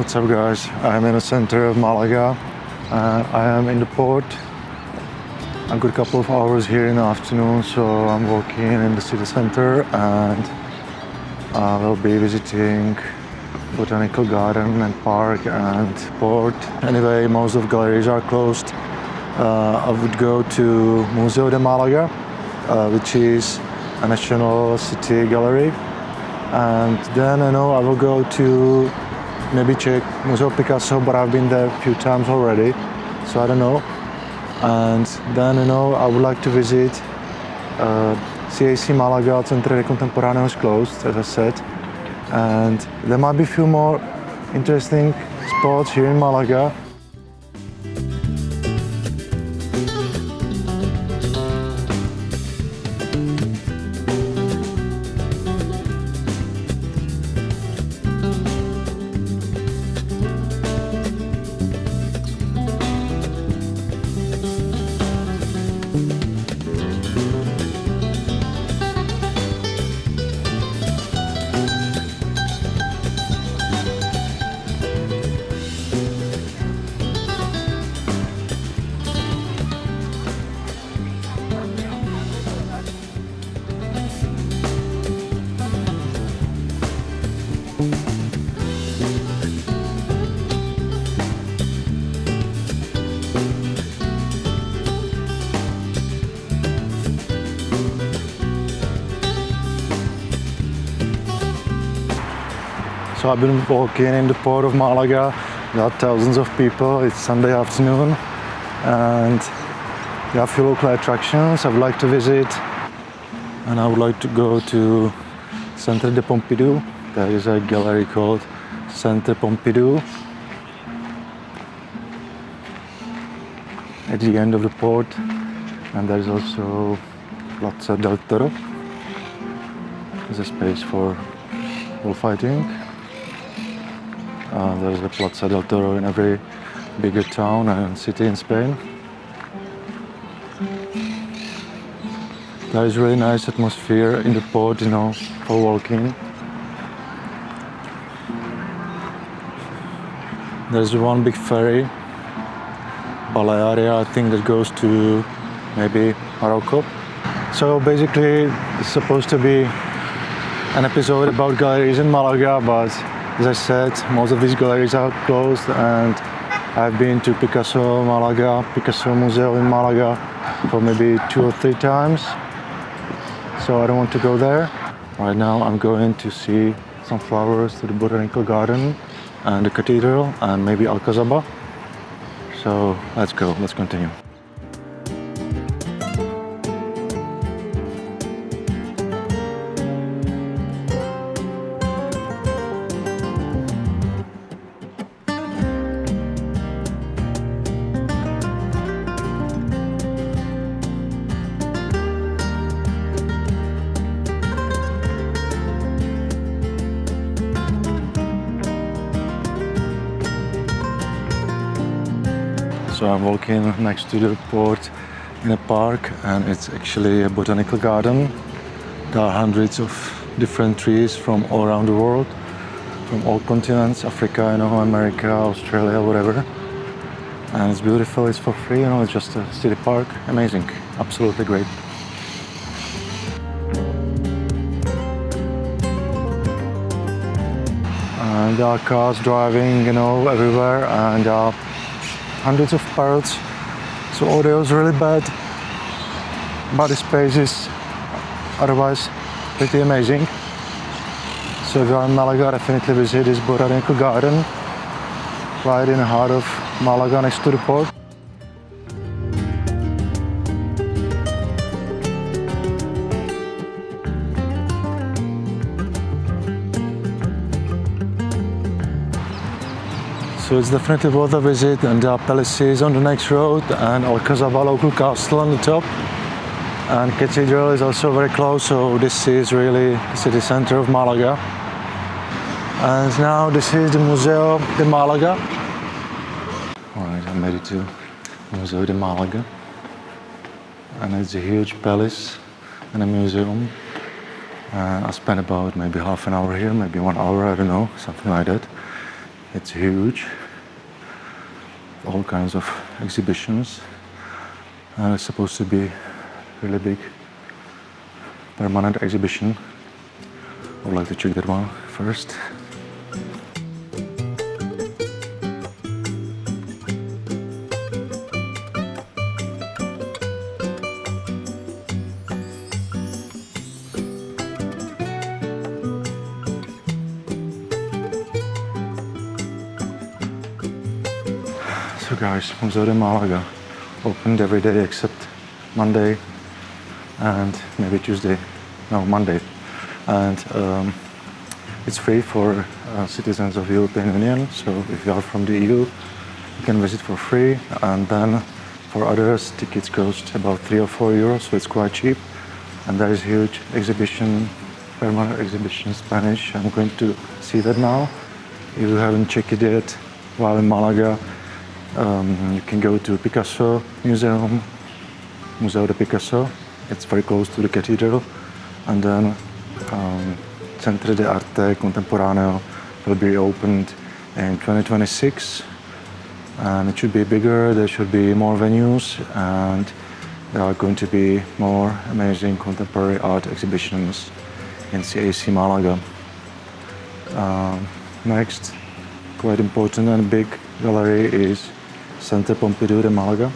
What's up guys, I am in the center of Malaga and I am in the port. I've got a couple of hours here in the afternoon, so I'm walking in the city center and I will be visiting botanical garden and park and port. Anyway, most of the galleries are closed. I would go to Museo de Málaga, which is a national city gallery, and then I will go to maybe check Museo Picasso, but I've been there a few times already, so I don't know. And then I would like to visit CAC Malaga. Centre Contemporaneo is closed, as I said, and there might be a few more interesting spots here in Malaga. So I've been walking in the port of Malaga. There are thousands of people. It's Sunday afternoon and there are a few local attractions I would like to visit. And I would like to go to Centre de Pompidou. There is a gallery called Centre Pompidou at the end of the port. And there is also Plaza del Toro. There's a space for bullfighting. There's a Plaza del Toro in every bigger town and city in Spain. There is really nice atmosphere in the port, for walking. There's one big ferry, Balearia, I think, that goes to maybe Morocco. So basically, it's supposed to be an episode about galleries in Malaga, but as I said, most of these galleries are closed, and I've been to Picasso Malaga, Picasso Museo in Malaga for maybe 2 or 3 times, so I don't want to go there. Right now I'm going to see some flowers to the botanical garden and the cathedral and maybe Alcazaba. So let's go, let's continue. So I'm walking next to the port in a park, and it's actually a botanical garden. There are hundreds of different trees from all around the world, from all continents, Africa, America, Australia, whatever. And it's beautiful, it's for free, it's just a city park. Amazing, absolutely great. And there are cars driving, everywhere, and there are hundreds of parrots, so audio is really bad, but the space is otherwise pretty amazing. So if you are in Malaga, definitely visit this botanical garden right in the heart of Malaga, next to the port. So it's definitely worth a visit, and there are palaces on the next road and Alcazaba local castle on the top. And Cathedral is also very close, so this is really the city center of Malaga. And now this is the Museo de Málaga. Alright, I made it to Museo de Málaga. And it's a huge palace and a museum. I spent about maybe half an hour here, maybe 1 hour, I don't know, something like that. It's huge, all kinds of exhibitions, and it's supposed to be really big permanent exhibition. I would like to check that one first. So guys, Museo de Málaga opened every day except Monday and maybe Tuesday. No, Monday. And it's free for citizens of European Union. So if you are from the EU, you can visit for free. And then for others, tickets cost about 3 or 4 euros, so it's quite cheap. And there is huge exhibition, permanent exhibition in Spanish. I'm going to see that now. If you haven't checked it yet, while in Malaga, you can go to Picasso Museum, Museo de Picasso. It's very close to the Cathedral. And then Centro de Arte Contemporaneo will be opened in 2026. And it should be bigger, there should be more venues, and there are going to be more amazing contemporary art exhibitions in CAC Malaga. Next, quite important and big gallery is Centre Pompidou de Málaga.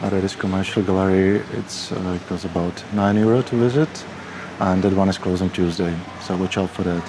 That is commercial gallery. It costs about €9 to visit, and that one is closed on Tuesday, so watch out for that.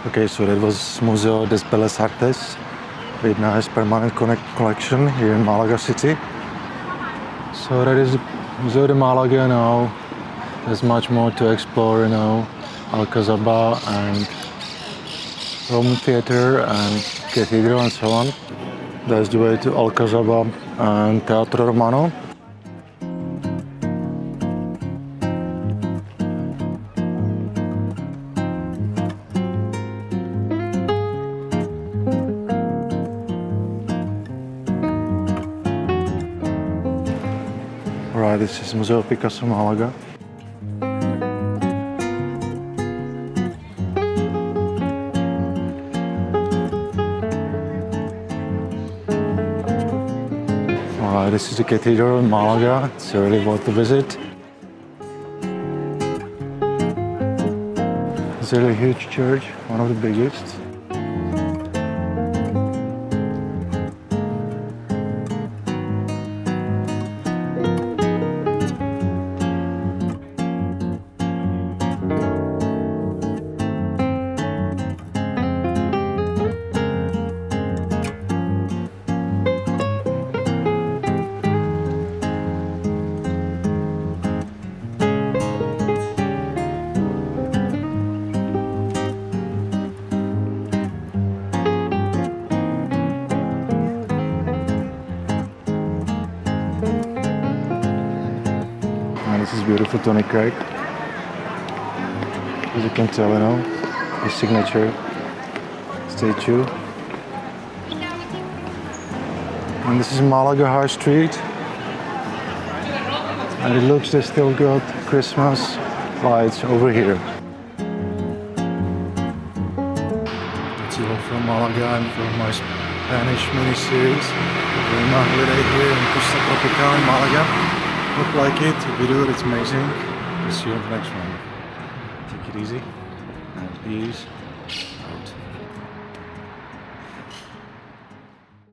Okay, so that was Museo de Bellas Artes, with nice permanent collection here in Malaga city. So that is Museo de Málaga now. There's much more to explore, you know, Alcazaba and Roman Theatre and Cathedral and so on. There's the way to Alcazaba and Teatro Romano. This is Museo of Picasso, Malaga. Alright, this is the Cathedral in Malaga. It's really worth the visit. It's a really huge church, one of the biggest. This is beautiful Tony Cragg. As you can tell, his signature statue. And this is Malaga High Street. And it looks they still got Christmas lights over here. That's all from Malaga and from my Spanish mini-series. Prima holiday here in Costa Tropical in Malaga. Hope you like it. If you do, it's amazing. We'll see you on the next one. Take it easy and peace.